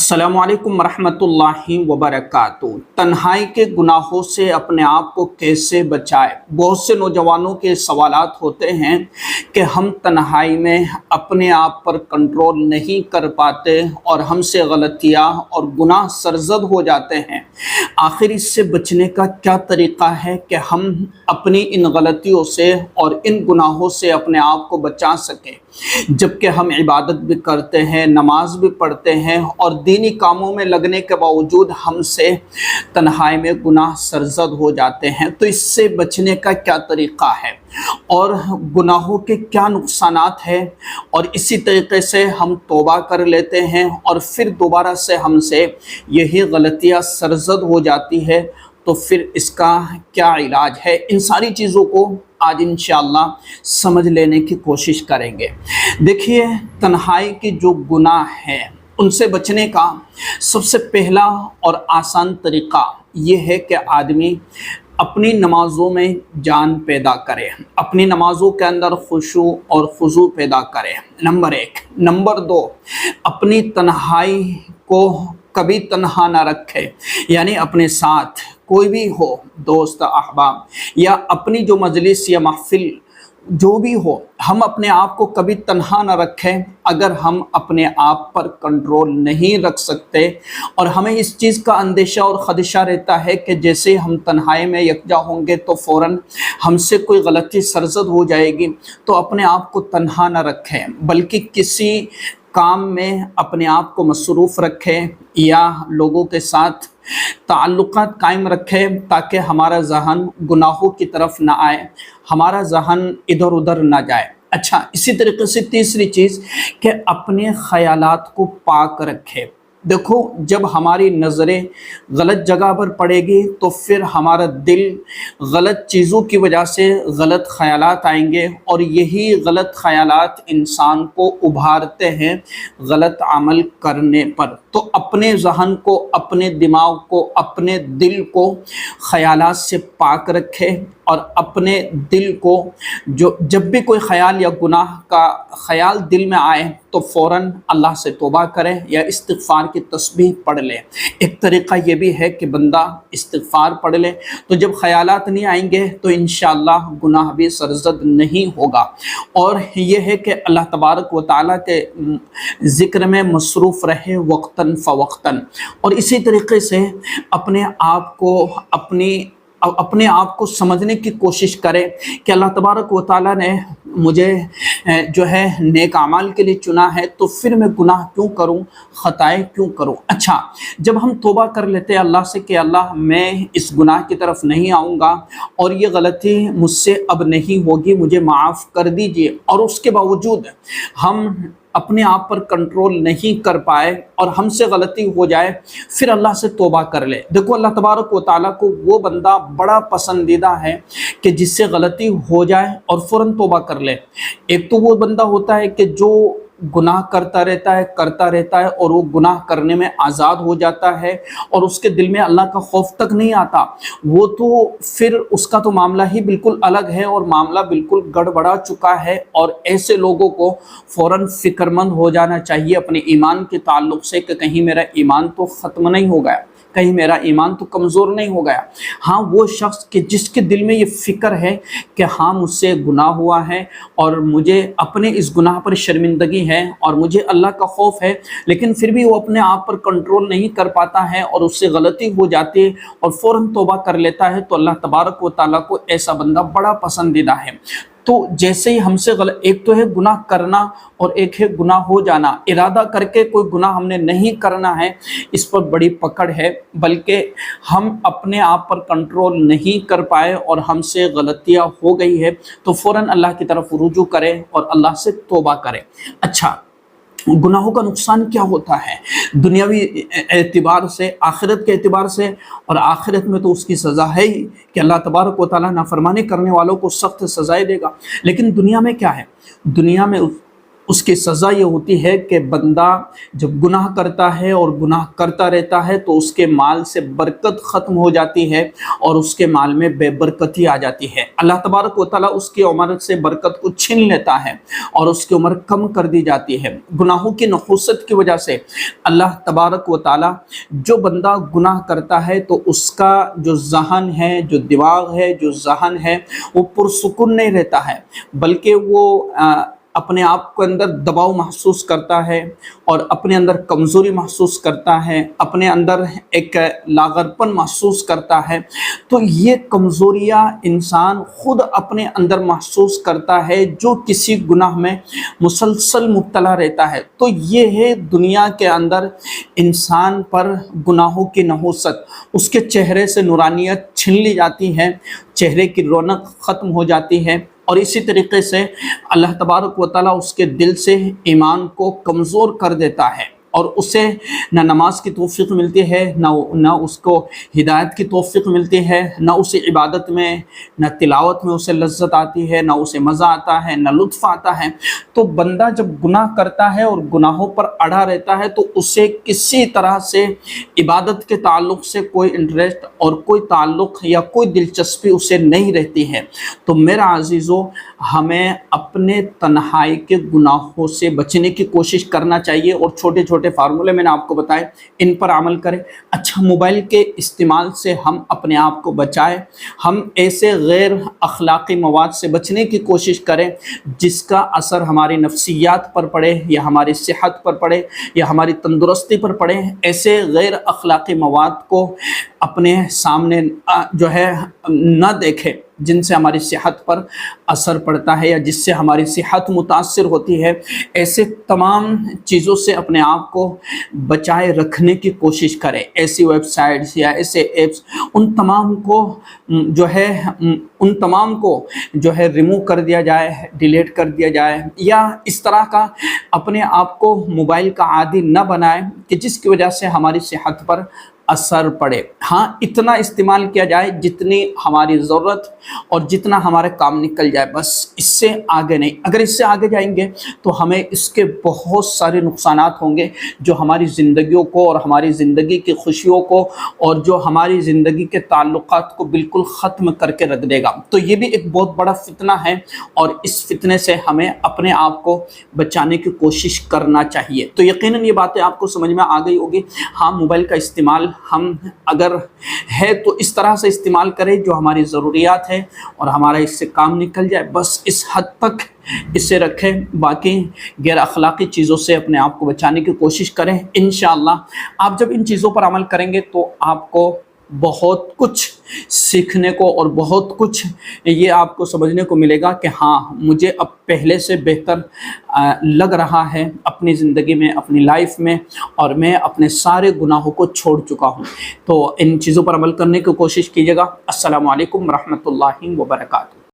अस्सलाम वालेकुम रहमतुल्लाहि वबरकातुहू। तन्हाई के गुनाहों से अपने आप को कैसे बचाए। बहुत से नौजवानों के सवालात होते हैं कि हम तन्हाई में अपने आप पर कंट्रोल नहीं कर पाते और हमसे गलतियां और गुनाह सरजद हो जाते हैं। आखिर इससे बचने का क्या तरीक़ा है कि हम अपनी इन गलतियों से और इन गुनाहों से अपने आप को बचा सकें, जबकि हम इबादत भी करते हैं, नमाज भी पढ़ते हैं और दीनी कामों में लगने के बावजूद हमसे तन्हाई में गुनाह सरजद हो जाते हैं। तो इससे बचने का क्या तरीक़ा है और गुनाहों के क्या नुकसानात हैं, और इसी तरीके से हम तौबा कर लेते हैं और फिर दोबारा से हमसे यही गलतियां सरजद हो जाती है, तो फिर इसका क्या इलाज है। इन सारी चीज़ों को आज इंशाअल्लाह समझ लेने की कोशिश करेंगे। देखिए, तन्हाई की जो गुनाह है उनसे बचने का सबसे पहला और आसान तरीक़ा ये है कि आदमी अपनी नमाज़ों में जान पैदा करे, अपनी नमाज़ों के अंदर खुशू और खुजू पैदा करे, नंबर एक। नंबर दो, अपनी तन्हाई को कभी तन्हा ना रखे, यानी अपने साथ कोई भी हो, दोस्त अहबाब या अपनी जो मजलिस या महफिल जो भी हो, हम अपने आप को कभी तन्हा ना रखें। अगर हम अपने आप पर कंट्रोल नहीं रख सकते और हमें इस चीज़ का अंदेशा और ख़दशा रहता है कि जैसे हम तन्हाई में यकजा होंगे तो फ़ौरन हमसे कोई गलती सरजद हो जाएगी, तो अपने आप को तन्हा ना रखें, बल्कि किसी काम में अपने आप को मसरूफ़ रखें या लोगों के साथ ताल्लुकात कायम रखें, ताकि हमारा ज़हन गुनाहों की तरफ ना आए, हमारा ज़हन इधर उधर ना जाए। अच्छा, इसी तरीके से तीसरी चीज़ कि अपने ख़यालात को पाक रखें। देखो, जब हमारी नज़रें गलत जगह पर पड़ेगी तो फिर हमारा दिल गलत चीज़ों की वजह से गलत ख़यालात आएंगे और यही गलत ख़यालात इंसान को उभारते हैं गलत अमल करने पर। तो अपने ज़हन को, अपने दिमाग को, अपने दिल को ख़यालात से पाक रखें और अपने दिल को जब भी कोई ख़याल या गुनाह का ख़याल दिल में आए तो फ़ौरन अल्लाह से तौबा करें या इस्तिग़फ़ार की तस्बीह पढ़ लें। एक तरीक़ा ये भी है कि बंदा इस्तिग़फ़ार पढ़ ले, तो जब ख़यालात नहीं आएंगे तो इंशाअल्लाह गुनाह भी सरजद नहीं होगा। और ये है कि अल्लाह तबारक व तआला के ज़िक्र में मसरूफ़ रहे वक्तन फ़वक्तन। और इसी तरीके से अपने आप को समझने की कोशिश करें कि अल्लाह तबारक व तआला ने मुझे जो है नेक अमाल के लिए चुना है, तो फिर मैं गुनाह क्यों करूं, ख़ताएँ क्यों करूं। अच्छा, जब हम तौबा कर लेते हैं अल्लाह से कि अल्लाह मैं इस गुनाह की तरफ नहीं आऊँगा और ये गलती मुझसे अब नहीं होगी, मुझे माफ़ कर दीजिए, और उसके बावजूद हम अपने आप पर कंट्रोल नहीं कर पाए और हमसे गलती हो जाए, फिर अल्लाह से तौबा कर ले। देखो, अल्लाह तबारक व तआला को वो बंदा बड़ा पसंदीदा है कि जिससे गलती हो जाए और फ़ौरन तौबा कर ले। एक तो वो बंदा होता है कि जो गुनाह करता रहता है और वो गुनाह करने में आज़ाद हो जाता है और उसके दिल में अल्लाह का खौफ तक नहीं आता, वो तो फिर उसका तो मामला ही बिल्कुल अलग है और मामला बिल्कुल गड़बड़ा चुका है। और ऐसे लोगों को फ़ौरन फ़िक्रमंद हो जाना चाहिए अपने ईमान के ताल्लुक़ से कि कहीं मेरा ईमान तो ख़त्म नहीं हो गया, कहीं मेरा ईमान तो कमज़ोर नहीं हो गया। हाँ, वो शख्स के जिसके दिल में ये फ़िक्र है कि हाँ मुझसे गुनाह हुआ है और मुझे अपने इस गुनाह पर शर्मिंदगी है और मुझे अल्लाह का खौफ है, लेकिन फिर भी वो अपने आप पर कंट्रोल नहीं कर पाता है और उससे गलती हो जाती है और फ़ौरन तौबा कर लेता है, तो अल्लाह तबारक व तआला को ऐसा बंदा बड़ा पसंदीदा है। तो जैसे ही हमसे एक तो है गुनाह करना और एक है गुनाह हो जाना। इरादा करके कोई गुनाह हमने नहीं करना है, इस पर बड़ी पकड़ है, बल्कि हम अपने आप पर कंट्रोल नहीं कर पाए और हमसे गलतियां हो गई है तो फ़ौरन अल्लाह की तरफ रुजू करें और अल्लाह से तौबा करें। अच्छा, गुनाहों का नुकसान क्या होता है दुनियावी एतबार से, आखिरत के एतबार से, और आखिरत में तो उसकी सज़ा है ही कि अल्लाह तबारक व तआला नाफरमानी करने वालों को सख्त सज़ाएं देगा। लेकिन दुनिया में क्या है, दुनिया में اس کی سزا یہ ہوتی ہے کہ بندہ جب گناہ کرتا ہے اور گناہ کرتا رہتا ہے تو اس کے مال سے برکت ختم ہو جاتی ہے اور اس کے مال میں بے برکتی آ جاتی ہے۔ اللہ تبارک و تعالیٰ اس کی عمر سے برکت کو چھین لیتا ہے اور اس کی عمر کم کر دی جاتی ہے۔ گناہوں کی نحوست کی وجہ سے اللہ تبارک و تعالیٰ جو بندہ گناہ کرتا ہے تو اس کا جو ذہن ہے، جو دماغ ہے، جو ذہن ہے، وہ پرسکون نہیں رہتا ہے، بلکہ وہ اپنے آپ کو اندر دباؤ محسوس کرتا ہے اور اپنے اندر کمزوری محسوس کرتا ہے، اپنے اندر ایک لاغرپن محسوس کرتا ہے۔ تو یہ کمزوریاں انسان خود اپنے اندر محسوس کرتا ہے جو کسی گناہ میں مسلسل مبتلا رہتا ہے۔ تو یہ ہے دنیا کے اندر انسان پر گناہوں کی نحوست، اس کے چہرے سے نورانیت چھین لی جاتی ہے، چہرے کی رونق ختم ہو جاتی ہے، اور اسی طریقے سے اللہ تبارک و تعالیٰ اس کے دل سے ایمان کو کمزور کر دیتا ہے اور اسے نہ نماز کی توفیق ملتی ہے، نہ اس کو ہدایت کی توفیق ملتی ہے، نہ اسے عبادت میں، نہ تلاوت میں اسے لذت آتی ہے، نہ اسے مزہ آتا ہے، نہ لطف آتا ہے۔ تو بندہ جب گناہ کرتا ہے اور گناہوں پر اڑا رہتا ہے تو اسے کسی طرح سے عبادت کے تعلق سے کوئی انٹرسٹ اور کوئی تعلق یا کوئی دلچسپی اسے نہیں رہتی ہے۔ تو میرا عزیزو، ہمیں اپنے تنہائی کے گناہوں سے بچنے کی کوشش کرنا چاہیے، اور چھوٹے چھوٹے فارمولے میں نے آپ کو بتائے، ان پر عمل کریں۔ اچھا، موبائل کے استعمال سے ہم اپنے آپ کو بچائیں، ہم ایسے غیر اخلاقی مواد سے بچنے کی کوشش کریں جس کا اثر ہماری نفسیات پر پڑے یا ہماری صحت پر پڑے یا ہماری تندرستی پر پڑے۔ ایسے غیر اخلاقی مواد کو اپنے سامنے جو ہے نہ دیکھیں جن سے ہماری صحت پر اثر پڑتا ہے یا جس سے ہماری صحت متاثر ہوتی ہے۔ ایسے تمام چیزوں سے اپنے آپ کو بچائے رکھنے کی کوشش کریں۔ ایسی ویب سائٹس یا ایسے ایپس، ان تمام کو جو ہے ریموو کر دیا جائے، ڈیلیٹ کر دیا جائے، یا اس طرح کا اپنے آپ کو موبائل کا عادی نہ بنائیں کہ جس کی وجہ سے ہماری صحت پر اثر پڑے۔ ہاں، اتنا استعمال کیا جائے جتنی ہماری ضرورت اور جتنا ہمارے کام نکل جائے، بس اس سے آگے نہیں۔ اگر اس سے آگے جائیں گے تو ہمیں اس کے بہت سارے نقصانات ہوں گے جو ہماری زندگیوں کو اور ہماری زندگی کی خوشیوں کو اور جو ہماری زندگی کے تعلقات کو بالکل ختم کر کے رکھ دے گا۔ تو یہ بھی ایک بہت بڑا فتنہ ہے، اور اس فتنے سے ہمیں اپنے آپ کو بچانے کی کوشش کرنا چاہیے۔ تو یقیناً یہ باتیں آپ کو سمجھ میں آ گئی ہوگی۔ ہاں، موبائل کا استعمال ہم اگر ہے تو اس طرح سے استعمال کریں جو ہماری ضروریات ہے اور ہمارا اس سے کام نکل جائے، بس اس حد تک اسے رکھیں۔ باقی غیر اخلاقی چیزوں سے اپنے آپ کو بچانے کی کوشش کریں۔ انشاءاللہ آپ جب ان چیزوں پر عمل کریں گے تو آپ کو بہت کچھ سیکھنے کو اور بہت کچھ یہ آپ کو سمجھنے کو ملے گا کہ ہاں، مجھے اب پہلے سے بہتر لگ رہا ہے اپنی زندگی میں، اپنی لائف میں، اور میں اپنے سارے گناہوں کو چھوڑ چکا ہوں۔ تو ان چیزوں پر عمل کرنے کی کوشش کیجیے گا۔ السلام علیکم ورحمۃ اللہ وبرکاتہ۔